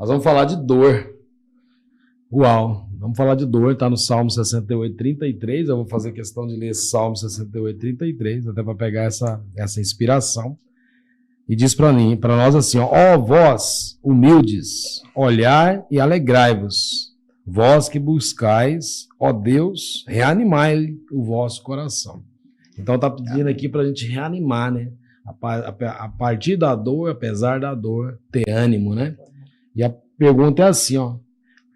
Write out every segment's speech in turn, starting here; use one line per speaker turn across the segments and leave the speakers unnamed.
Nós vamos falar de dor. Uau, vamos falar de dor, está no Salmo 68, 33. Eu vou fazer questão de ler Salmo 68, 33, até para pegar essa inspiração. E diz para nós assim, ó vós, humildes, olhai e alegrai-vos, vós que buscais, ó Deus, reanimai o vosso coração. Então está pedindo aqui para a gente reanimar, né? A partir da dor, apesar da dor, ter ânimo, né? E a pergunta é assim, ó.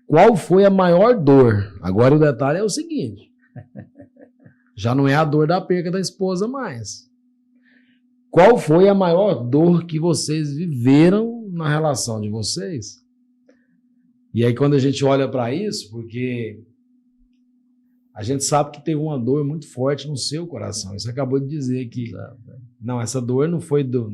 Qual foi a maior dor? Agora o detalhe é o seguinte. Já não é a dor da perca da esposa mais. Qual foi a maior dor que vocês viveram na relação de vocês? E aí quando a gente olha para isso, porque a gente sabe que teve uma dor muito forte no seu coração. Você acabou de dizer que não, essa dor não foi do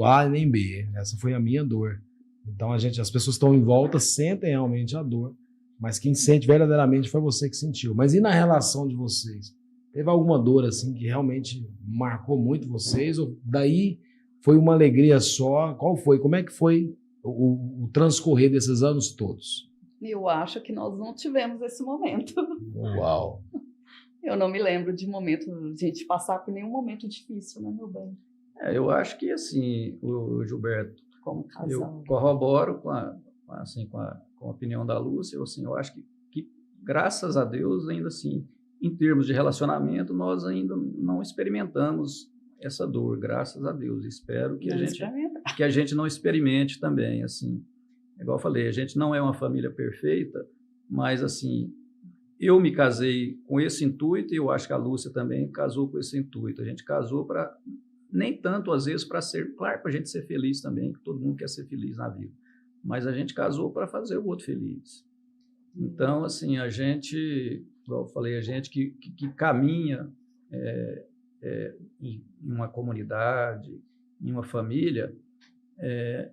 A nem B. Essa foi a minha dor. Então as pessoas que estão em volta sentem realmente a dor, mas quem sente verdadeiramente foi você que sentiu. Mas e na relação de vocês? Teve alguma dor assim que realmente marcou muito vocês? Ou daí foi uma alegria só? Qual foi? Como é que foi o transcorrer desses anos todos?
Eu acho que nós não tivemos esse momento.
Uau!
Eu não me lembro de momento, de gente passar por nenhum momento difícil, né, meu bem?
Eu acho que assim, o Gilberto,
como casal,
eu corroboro com a opinião da Lúcia. Eu acho que graças a Deus, ainda assim, em termos de relacionamento, nós ainda não experimentamos essa dor, graças a Deus. Espero que a gente não experimente também, assim. Igual eu falei, a gente não é uma família perfeita, mas assim, eu me casei com esse intuito e eu acho que a Lúcia também casou com esse intuito. A gente casou para, nem tanto às vezes para ser, claro, para a gente ser feliz também, que todo mundo quer ser feliz na vida, mas a gente casou para fazer o outro feliz. Então, assim, a gente, igual eu falei, a gente que caminha em uma comunidade, em uma família,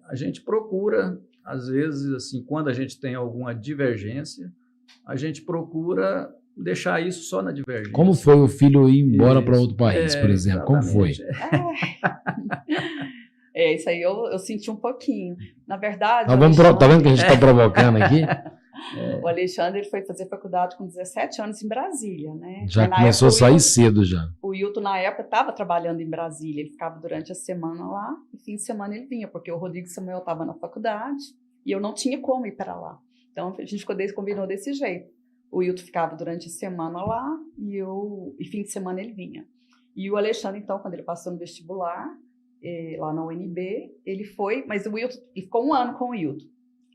a gente procura, às vezes, assim, quando a gente tem alguma divergência, a gente procura deixar isso só na divergência.
Como foi o filho ir embora para outro país, por exemplo? Como foi?
Isso aí eu senti um pouquinho. Na verdade...
Tá vendo que a gente está provocando aqui?
O Alexandre ele foi fazer faculdade com 17 anos em Brasília, né?
Já começou a sair cedo já.
O Hilton, na época, estava trabalhando em Brasília. Ele ficava durante a semana lá, e fim de semana ele vinha, porque o Rodrigo Samuel estava na faculdade e eu não tinha como ir para lá. Então, a gente combinou desse jeito. O Hilton ficava durante a semana lá e fim de semana ele vinha. E o Alexandre, então, quando ele passou no vestibular, lá na UNB, ele foi, mas o Hilton, ele ficou 1 ano com o Hilton.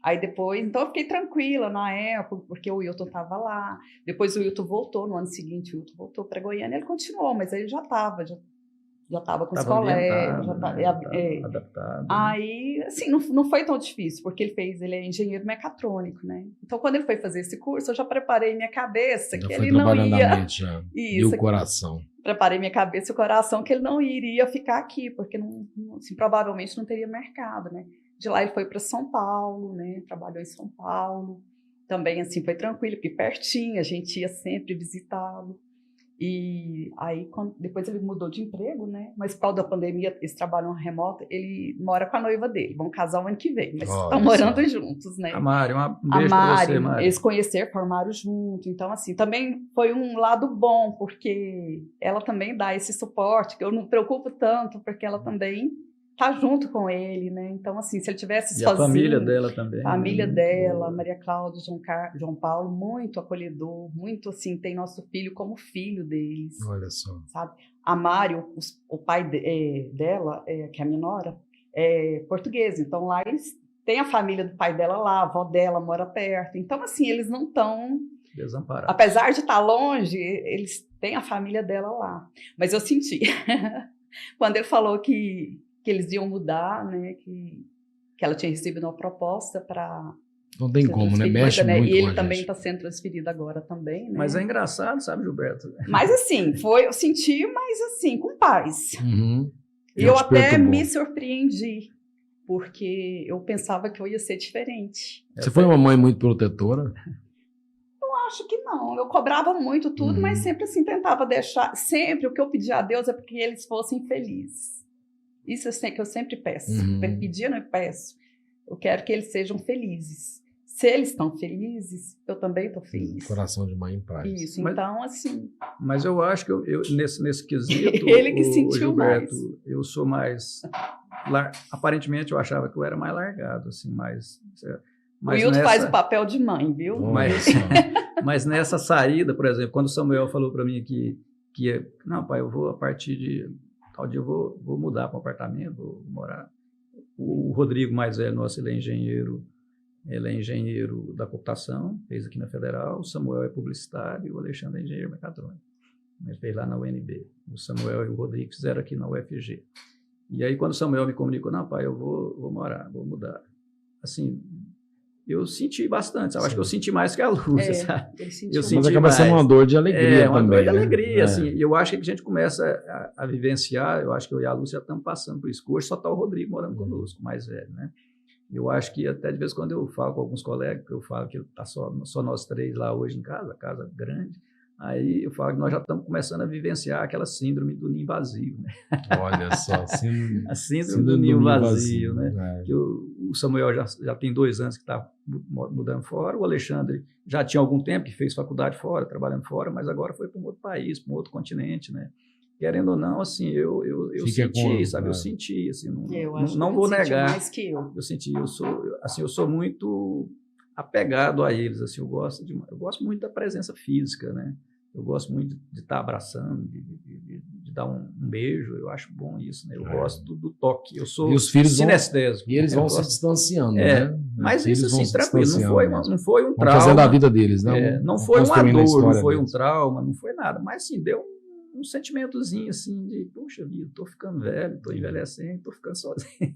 Aí depois, então eu fiquei tranquila na época, porque o Hilton estava lá. Depois o Hilton voltou, no ano seguinte o Hilton voltou para Goiânia, ele continuou, mas ele já estava com os colegas, já estava
adaptado.
Aí, assim, não foi tão difícil, porque ele é engenheiro mecatrônico, né? Então, quando ele foi fazer esse curso, eu já preparei minha cabeça que ele não ia...
E o coração.
Preparei minha cabeça e o coração que ele não iria ficar aqui, porque assim, provavelmente não teria mercado, né? De lá ele foi para São Paulo, né? Trabalhou em São Paulo. Também, assim, foi tranquilo, porque pertinho, a gente ia sempre visitá-lo. E aí, depois ele mudou de emprego, né? Mas por causa da pandemia, eles trabalham remoto, ele mora com a noiva dele. Vão casar o ano que vem, mas estão morando juntos, né?
A Mari, um beijo pra você, Mari.
Eles conheceram, formaram junto. Então, assim, também foi um lado bom, porque ela também dá esse suporte, que eu não me preocupo tanto, porque ela também tá junto com ele, né? Então, assim, se ele tivesse sozinho...
E a família dela também.
A família dela, Maria Cláudia, João Paulo, muito acolhedor, muito, assim, tem nosso filho como filho deles.
Olha só.
Sabe? A Mário, o pai dela, que é a minha nora, é português. Então, lá eles têm a família do pai dela lá, a avó dela mora perto. Então, assim, eles não estão...
desamparados.
Apesar de estar longe, eles têm a família dela lá. Mas eu senti. Quando ele falou que eles iam mudar, né? Que ela tinha recebido uma proposta para...
Não tem como, né? Mexe muito
E ele
com a
também
gente.
está sendo transferido agora também, né?
Mas é engraçado, sabe, Gilberto?
Mas assim, eu senti, mas assim, com paz.
Uhum.
Eu até me surpreendi, porque eu pensava que eu ia ser diferente.
Você foi uma mãe muito protetora?
Acho que não, eu cobrava muito tudo, mas sempre assim, tentava deixar, sempre o que eu pedia a Deus é porque eles fossem felizes. Isso que eu sempre peço, pedir não peço. Eu quero que eles sejam felizes. Se eles estão felizes, eu também estou feliz.
Coração de mãe em paz.
Isso, então, assim...
Mas eu acho que eu nesse quesito...
Ele que sentiu
Gilberto,
mais.
Eu sou mais... Aparentemente, eu achava que eu era mais largado, assim, mais...
O Wilton faz o papel de mãe, viu?
Mas nessa saída, por exemplo, quando o Samuel falou para mim que não, pai, eu vou, a partir de tal dia, eu vou mudar para um apartamento, vou morar. O Rodrigo, mais velho nosso, ele é engenheiro da computação, fez aqui na Federal. O Samuel é publicitário e o Alexandre é engenheiro mecatrônico. Ele fez lá na UNB. O Samuel e o Rodrigo fizeram aqui na UFG. E aí, quando o Samuel me comunicou, não, pai, eu vou morar, vou mudar. Assim, eu senti bastante, sabe? Acho que eu senti mais que a Lúcia, sabe?
Mas acaba sendo uma dor de alegria também.
Uma dor de
né?
alegria, assim. E eu acho que a gente começa a vivenciar, eu acho que eu e a Lúcia já estamos passando por isso. Hoje só está o Rodrigo morando conosco, mais velho, né? Eu acho que até de vez em quando eu falo com alguns colegas, que eu falo que está só nós três lá hoje em casa, casa grande, aí eu falo que nós já estamos começando a vivenciar aquela síndrome do ninho vazio, né?
Olha só,
a síndrome do ninho vazio, né? Que o Samuel já tem 2 anos que está mudando fora, o Alexandre já tinha algum tempo que fez faculdade fora, trabalhando fora, mas agora foi para um outro país, para um outro continente, né? Querendo ou não, assim, eu senti, sabe? Eu senti, assim, não vou negar.
Mais que eu
senti, eu sou muito apegado a eles, assim, eu gosto muito da presença física, né? Eu gosto muito de estar abraçando, de dar um beijo, eu acho bom isso, né? Eu gosto do toque, eu sou sinestésico.
E eles vão se distanciando, né?
Mas isso, assim, tranquilo, não foi um trauma.
Fazendo a vida deles, né?
Não foi uma dor, não foi um trauma, não foi nada, mas, assim, deu um sentimentozinho, assim, de, puxa vida, tô ficando velho, tô envelhecendo, tô ficando sozinho.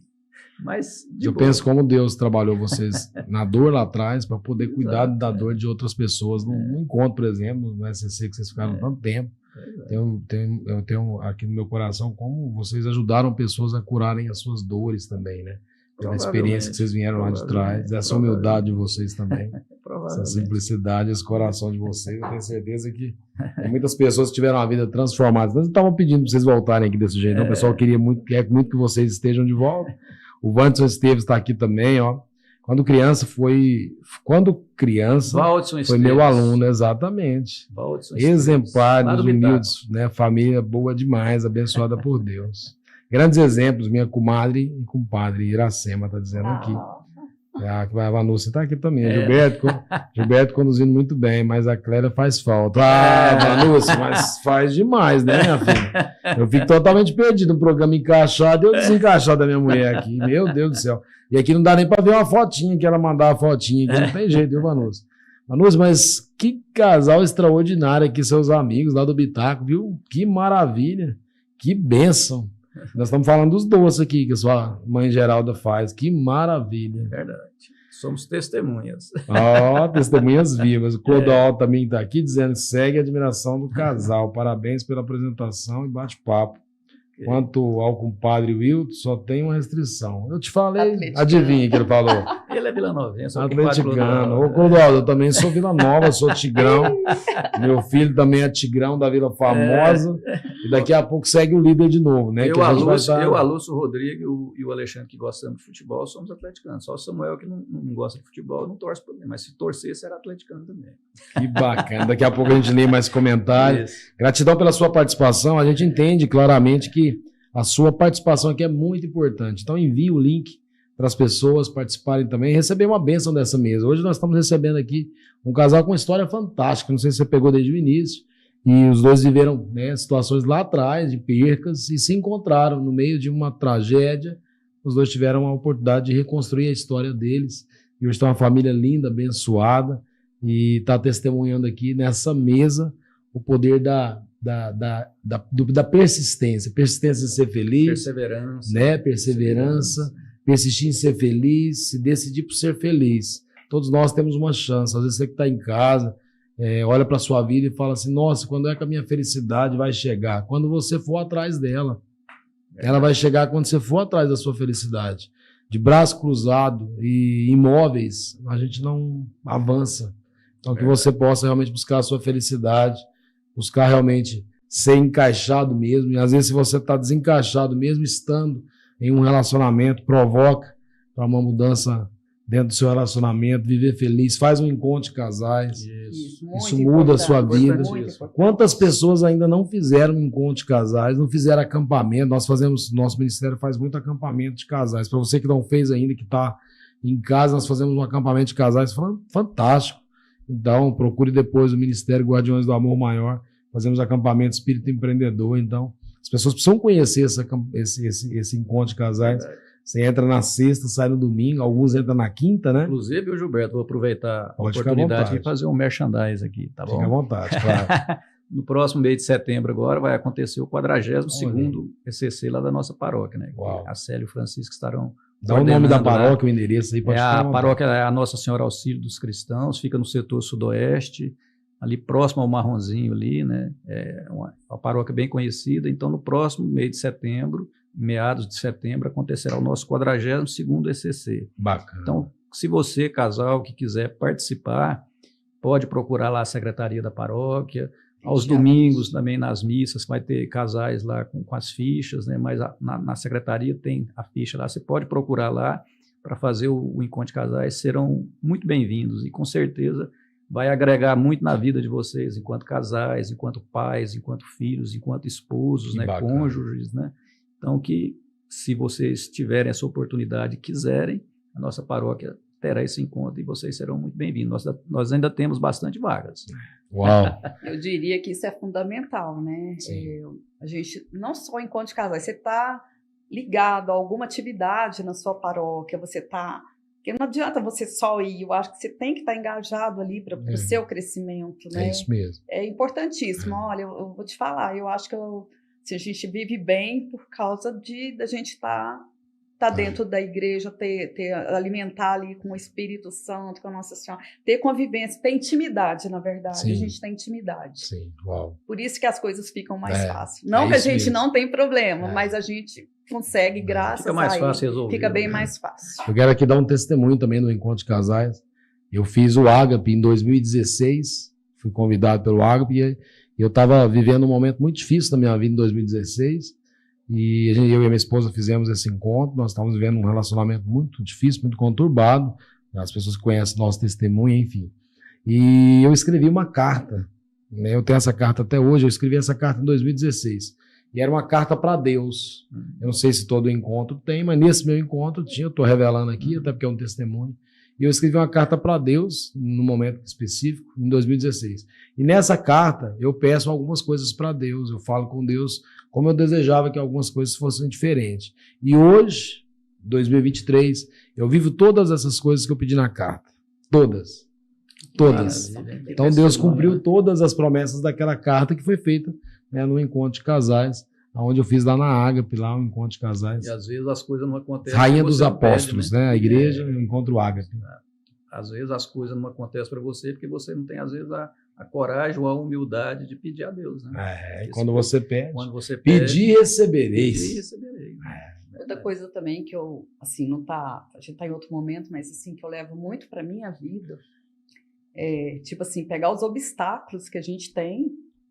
Mas,
eu penso como Deus trabalhou vocês na dor lá atrás para poder cuidar da dor de outras pessoas. No encontro, por exemplo, no SCC, que vocês ficaram tanto tempo. Eu tenho aqui no meu coração como vocês ajudaram pessoas a curarem as suas dores também, né? Pela experiência que vocês vieram lá de trás, essa humildade de vocês também, essa simplicidade, esse coração de vocês. Eu tenho certeza que tem muitas pessoas que tiveram a vida transformada. Não estavam pedindo para vocês voltarem aqui desse jeito, não. O pessoal quer muito que vocês estejam de volta. O Wandson Esteves está aqui também, ó. Quando criança foi meu aluno, exatamente. Exemplar dos humildes, né? Família boa demais, abençoada por Deus. Grandes exemplos, minha comadre e compadre Iracema está dizendo aqui. A Vanúcia está aqui também. Gilberto conduzindo muito bem, mas a Clélia faz falta. Vanúcia, mas faz demais, né, minha filha? Eu fico totalmente perdido no programa encaixado e eu desencaixado da minha mulher aqui. Meu Deus do céu. E aqui não dá nem para ver uma fotinha, que ela mandar a fotinha aqui. Não tem jeito, viu, Vanúcia? Vanúcia, mas que casal extraordinário aqui, seus amigos lá do Bitaco, viu? Que maravilha. Que bênção. Nós estamos falando dos doces aqui que a sua mãe Geralda faz. Que maravilha.
Verdade. Somos testemunhas.
Testemunhas vivas. O Clodoal também está aqui dizendo que segue a admiração do casal. Parabéns pela apresentação e bate-papo. Quanto ao compadre Wilton, só tem uma restrição. Eu te falei, adivinha que ele falou.
Ele é vilanovense.
Atleticano. Ô, Clodoaldo, eu também sou Vila Nova, sou Tigrão. Meu filho também é Tigrão da Vila Famosa. E daqui a pouco segue o líder de novo, né?
Eu, a Lúcia, o Rodrigo e o Alexandre, que gostamos de futebol, somos atleticanos. Só o Samuel, que não gosta de futebol, não torce por mim. Mas se torcesse, era atleticano também.
Que bacana. Daqui a pouco a gente lê mais comentários. Gratidão pela sua participação. A gente entende claramente que a sua participação aqui é muito importante. Então envie o link para as pessoas participarem também e receber uma bênção dessa mesa. Hoje nós estamos recebendo aqui um casal com uma história fantástica. Não sei se você pegou desde o início. E os dois viveram, né, situações lá atrás de percas e se encontraram no meio de uma tragédia. Os dois tiveram a oportunidade de reconstruir a história deles. E hoje está uma família linda, abençoada. E está testemunhando aqui nessa mesa o poder da persistência. Persistência em ser feliz.
Perseverança.
Né? Perseverança. Persistir em ser feliz. Se decidir por ser feliz. Todos nós temos uma chance. Às vezes você que está em casa, olha para a sua vida e fala assim, nossa, quando é que a minha felicidade vai chegar? Quando você for atrás dela. Ela vai chegar quando você for atrás da sua felicidade. De braço cruzado e imóveis, a gente não avança. Então que você possa realmente buscar a sua felicidade, buscar realmente ser encaixado mesmo. E às vezes se você está desencaixado mesmo estando em um relacionamento, provoca para uma mudança dentro do seu relacionamento, viver feliz, faz um encontro de casais. Isso muda a sua vida. Quantas pessoas ainda não fizeram um encontro de casais, não fizeram acampamento? Nosso ministério faz muito acampamento de casais. Para você que não fez ainda, que está em casa, nós fazemos um acampamento de casais fantástico. Então, procure depois o Ministério Guardiões do Amor Maior. Fazemos acampamento Espírito Empreendedor. Então, as pessoas precisam conhecer esse encontro de casais. Você entra na sexta, sai no domingo, alguns entram na quinta, né?
Inclusive, o Gilberto, vou aproveitar a oportunidade de fazer um merchandise aqui, tá bom?
Fica à vontade, claro.
No próximo mês de setembro agora vai acontecer o 42º ECC lá da nossa paróquia, né?
Uau.
A Célio e o Francisco estarão...
Dá o nome da paróquia, o endereço aí.
A paróquia é a Nossa Senhora Auxílio dos Cristãos, fica no setor sudoeste, ali próximo ao Marronzinho ali, né? É uma paróquia bem conhecida. Então, no próximo mês de setembro, meados de setembro, acontecerá o nosso 42º ECC.
Bacana.
Então, se você, casal, que quiser participar, pode procurar lá a secretaria da paróquia. Aos domingos, também nas missas, vai ter casais lá com as fichas, né? Mas na secretaria tem a ficha lá. Você pode procurar lá para fazer o encontro de casais. Serão muito bem-vindos e, com certeza, vai agregar muito na vida de vocês, enquanto casais, enquanto pais, enquanto filhos, enquanto esposos, né? Cônjuges, né? Então, que se vocês tiverem essa oportunidade e quiserem, a nossa paróquia terá esse encontro e vocês serão muito bem-vindos. Nós ainda temos bastante vagas.
Uau!
Eu diria que isso é fundamental, né? A gente, não só encontro de casais, você está ligado a alguma atividade na sua paróquia, você está... Porque não adianta você só ir, eu acho que você tem que estar engajado ali para o seu crescimento, né?
É isso mesmo.
É importantíssimo. Olha, eu vou te falar, eu acho que se a gente vive bem por causa da gente estar dentro da igreja, alimentar ali com o Espírito Santo, com a Nossa Senhora, ter convivência, ter intimidade, na verdade.
Sim.
A gente tem intimidade.
Sim, uau.
Por isso que as coisas ficam mais fáceis. Não que a gente não tem problema, mas a gente consegue, graças
fica mais
a
fácil
ele.
resolver,
Fica bem
né?
mais fácil.
Eu quero aqui dar um testemunho também no Encontro de Casais. Eu fiz o Ágape em 2016, fui convidado pelo Ágape e eu estava vivendo um momento muito difícil da minha vida em 2016 e eu e a minha esposa fizemos esse encontro. Nós estávamos vivendo um relacionamento muito difícil, muito conturbado. As pessoas que conhecem nosso testemunho, enfim. E eu escrevi uma carta, né? Eu tenho essa carta até hoje. Eu escrevi essa carta em 2016 e era uma carta para Deus. Eu não sei se todo encontro tem, mas nesse meu encontro tinha. Eu estou revelando aqui, até porque é um testemunho. E eu escrevi uma carta para Deus, num momento específico, em 2016. E nessa carta, eu peço algumas coisas para Deus. Eu falo com Deus como eu desejava que algumas coisas fossem diferentes. E hoje, 2023, eu vivo todas essas coisas que eu pedi na carta. Todas. Todas. Então Deus cumpriu todas as promessas daquela carta que foi feita, né, no encontro de casais, onde eu fiz lá na Ágape, lá um encontro de casais.
E às vezes as coisas não acontecem.
Rainha dos Apóstolos, né? A igreja, o encontro Ágape.
Às vezes as coisas não acontecem para você porque você não tem, às vezes, a coragem ou a humildade de pedir a Deus, né?
E quando você pede,
pedir,
recebereis.
Pedir, recebereis.
Outra coisa também que eu, assim, a gente está em outro momento, mas assim, que eu levo muito para minha vida, tipo assim, pegar os obstáculos que a gente tem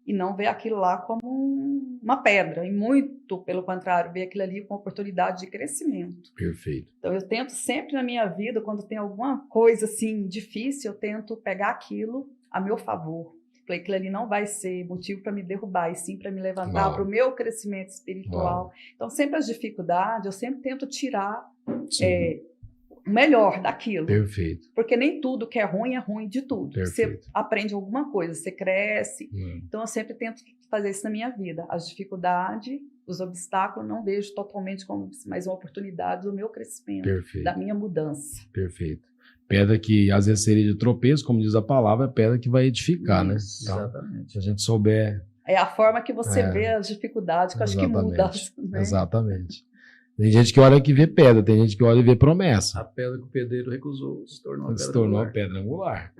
e não ver aquilo lá como uma pedra, e muito pelo contrário, ver aquilo ali como oportunidade de crescimento.
Perfeito.
Então eu tento sempre na minha vida, quando tem alguma coisa assim difícil, eu tento pegar aquilo a meu favor. Falei, aquilo ali não vai ser motivo para me derrubar, e sim para me levantar para o meu crescimento espiritual. Então sempre as dificuldades, eu sempre tento tirar o melhor daquilo.
Perfeito.
Porque nem tudo que é ruim de tudo.
Perfeito.
Você aprende alguma coisa, você cresce. Então eu sempre tento fazer isso na minha vida. As dificuldades, os obstáculos, não vejo totalmente como mais uma oportunidade do meu crescimento,
Perfeito.
Da minha mudança.
Perfeito. Pedra que às vezes seria de tropeço, como diz a palavra, é pedra que vai edificar, né? Então,
exatamente.
Se a gente souber...
É a forma que você vê as dificuldades, que eu acho que muda. Né?
Exatamente. Tem gente que olha que vê pedra, tem gente que olha e vê promessa.
A pedra que o pedreiro recusou se tornou
a pedra angular.